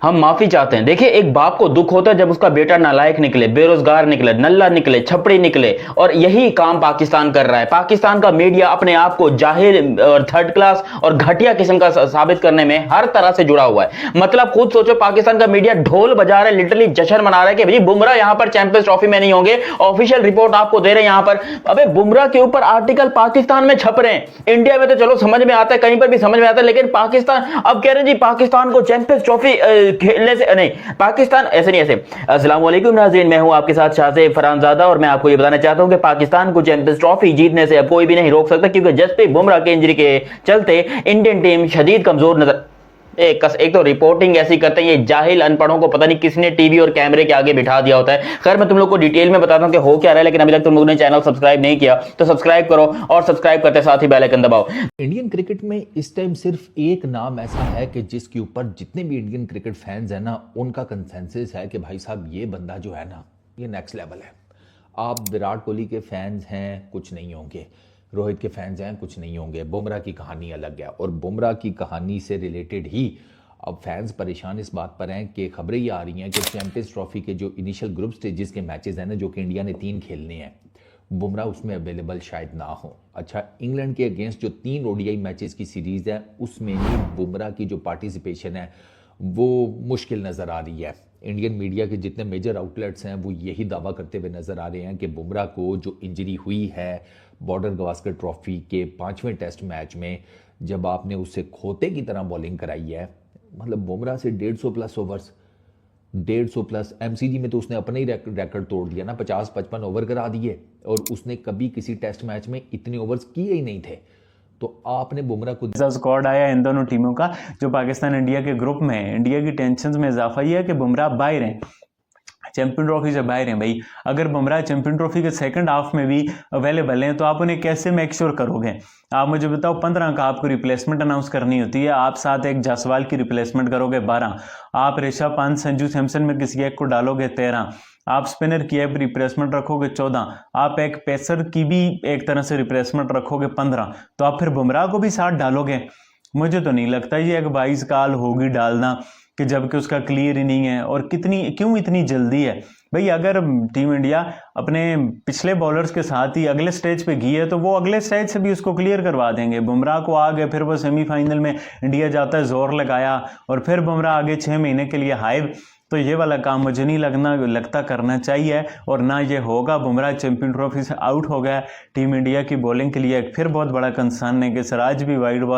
हम माफी चाहते हैं। देखिए, एक बाप को दुख होता है जब उसका बेटा नालायक निकले, बेरोजगार निकले, नल्ला निकले, छपड़ी निकले, और यही काम पाकिस्तान कर रहा है। पाकिस्तान का मीडिया अपने आप को जाहिल और थर्ड क्लास और घटिया किस्म का साबित करने में हर तरह से जुड़ा हुआ है। मतलब खुद सोचो, पाकिस्तान का मीडिया ढोल बजा रहा है, लिटरली जश्न मना रहा है कि भाई बुमराह यहां पर चैंपियंस ट्रॉफी में नहीं होंगे। ऑफिशियल रिपोर्ट आपको दे रहे हैं यहां पर। अबे बुमराह के ऊपर आर्टिकल पाकिस्तान में छप रहे हैं। इंडिया में तो चलो समझ में आता है, कहीं पर भी समझ में आता है, लेकिन पाकिस्तान अब कह रहे हैं जी पाकिस्तान को चैंपियंस ट्रॉफी खेलने से नहीं, पाकिस्तान ऐसे नहीं ऐसे। अस्सलाम वालेकुम नाज़रीन, मैं हूं आपके साथ शाहज़ेब फरहानज़ादा और मैं आपको ये बताना चाहता हूं कि पाकिस्तान को चैंपियंस ट्रॉफी जीतने से अब कोई भी नहीं रोक सकता, क्योंकि जसप्रीत बुमराह के इंजरी के चलते इंडियन टीम शदीद कमजोर नजर। एक तो रिपोर्टिंग ऐसी करते हैं ये जाहिल अनपढ़ों को, पता नहीं किसने टीवी और कैमरे के आगे बिठा दिया होता है। खैर, मैं तुम लोग को डिटेल में बताता हूं कि हो क्या रहा है, लेकिन अभी तक तुम लोगों ने चैनल सब्सक्राइब नहीं किया तो सब्सक्राइब करो, और सब्सक्राइब करते साथ ही बेल आइकन दबाओ। इंडियन क्रिकेट में इस टाइम सिर्फ एक नाम ऐसा है कि जिसके ऊपर जितने भी इंडियन क्रिकेट फैंस हैं ना, उनका कंसेंसस है कि भाई साहब ये बंदा जो है ना, ये नेक्स्ट लेवल है। आप विराट कोहली के फैंस हैं, कुछ नहीं होंगे, रोहित के फैंस हैं, कुछ नहीं होंगे, बुमराह की कहानी अलग है। और बुमराह की कहानी से रिलेटेड ही अब फैंस परेशान इस बात पर हैं कि खबरें ये आ रही हैं कि चैंपियंस ट्रॉफी के जो इनिशियल ग्रुप स्टेजेस के मैचेस हैं ना, जो कि इंडिया ने 3 खेलने हैं, बुमराह उसमें अवेलेबल शायद ना हो। अच्छा, इंग्लैंड के अगेंस्ट जो 3 ओडीआई मैचेस की सीरीज़ है, उसमें भी बुमराह की जो पार्टिसिपेशन है वो मुश्किल नज़र आ रही है। इंडियन मीडिया के जितने मेजर आउटलेट्स हैं वो यही दावा करते हुए नज़र आ रहे हैं कि बुमराह को जो इंजरी हुई है बॉर्डर गवास्कर ट्रॉफी के 5वें टेस्ट मैच में, जब आपने उससे खोते की तरह बॉलिंग कराई है, मतलब बुमराह से 150 प्लस ओवर्स, 150 प्लस एमसीजी में तो उसने अपना ही रिकॉर्ड तोड़ दिया ना, 50-55 ओवर करा दिए, और उसने कभी किसी टेस्ट मैच में इतने ओवर्स किए ही नहीं थे। तो आपने बुमराह को स्क्वाड आया इन दोनों टीमों का जो पाकिस्तान इंडिया के ग्रुप में है। इंडिया की टेंशन में इजाफा यह है कि बुमराह बाहर हैं, चैंपियन ट्रॉफी से बाहर हैं। भाई अगर बुमराह चैंपियन ट्रॉफी के सेकंड हाफ में भी अवेलेबल हैं तो आप उन्हें कैसे मेक श्योर करोगे? आप मुझे बताओ, 15 का आपको रिप्लेसमेंट अनाउंस करनी होती है, आप साथ एक जायसवाल की रिप्लेसमेंट करोगे 12, आप ऋषभ पंत संजू सैमसन में किसी एक को डालोगे 13, आप स्पिनर की एक रिप्लेसमेंट रखोगे 14, आप एक पेसर की भी एक तरह से रिप्लेसमेंट रखोगे 15, तो आप फिर बुमराह को भी साथ डालोगे? मुझे तो नहीं लगता ये एक 22 काल होगी डालना, कि जबकि उसका क्लियर इनिंग है। और क्यों इतनी जल्दी है भाई? अगर टीम इंडिया अपने पिछले बॉलर्स के साथ ही अगले स्टेज पे गई है तो वो अगले स्टेज से भी उसको क्लियर करवा देंगे। बुमराह को आ गए, फिर वो सेमीफाइनल में इंडिया जाता है, जोर लगाया, और फिर बुमराह आगे 6 महीने के लिए हाइव। तो ये वाला काम मुझे नहीं लगता करना चाहिए, और ना ये होगा। बुमराह चैंपियन ट्रॉफी से आउट हो गया, टीम इंडिया की बॉलिंग के लिए फिर बहुत बड़ा कंसर्न है कि सर आज भी वाइड बॉल